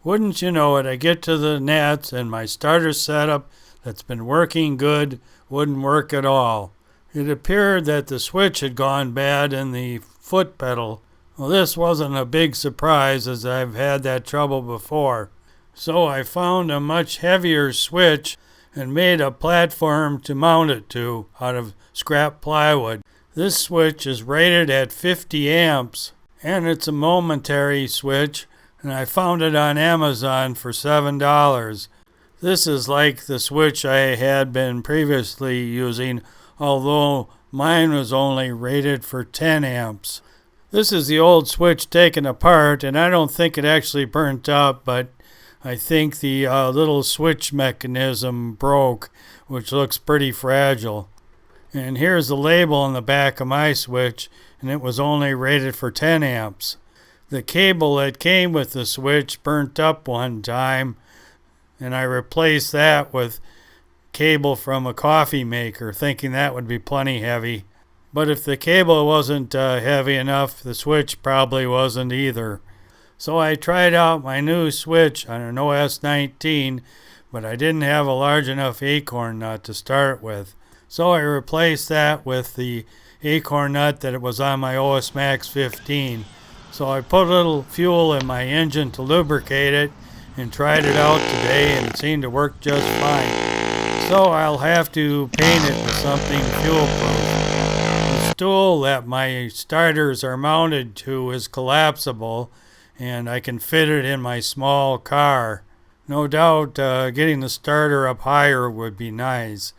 Wouldn't you know it, I get to the nets and my starter setup that's been working good wouldn't work at all. It appeared that the switch had gone bad in the foot pedal. Well, this wasn't a big surprise as I've had that trouble before. So I found a much heavier switch and made a platform to mount it to out of scrap plywood. This switch is rated at 50 amps and it's a momentary switch, and I found it on Amazon for $7. This is like the switch I had been previously using, although mine was only rated for 10 amps. This is the old switch taken apart, and I don't think it actually burnt up, but I think the little switch mechanism broke, which looks pretty fragile. And here's the label on the back of my switch, and it was only rated for 10 amps. The cable that came with the switch burnt up one time, and I replaced that with cable from a coffee maker, thinking that would be plenty heavy. But if the cable wasn't heavy enough, the switch probably wasn't either. So I tried out my new switch on an OS19, but I didn't have a large enough acorn nut to start with. So I replaced that with the acorn nut that was on my OS Max 15. So I put a little fuel in my engine to lubricate it and tried it out today, and it seemed to work just fine. So I'll have to paint it with something fuel-proof. The stool that my starters are mounted to is collapsible, and I can fit it in my small car. No doubt getting the starter up higher would be nice.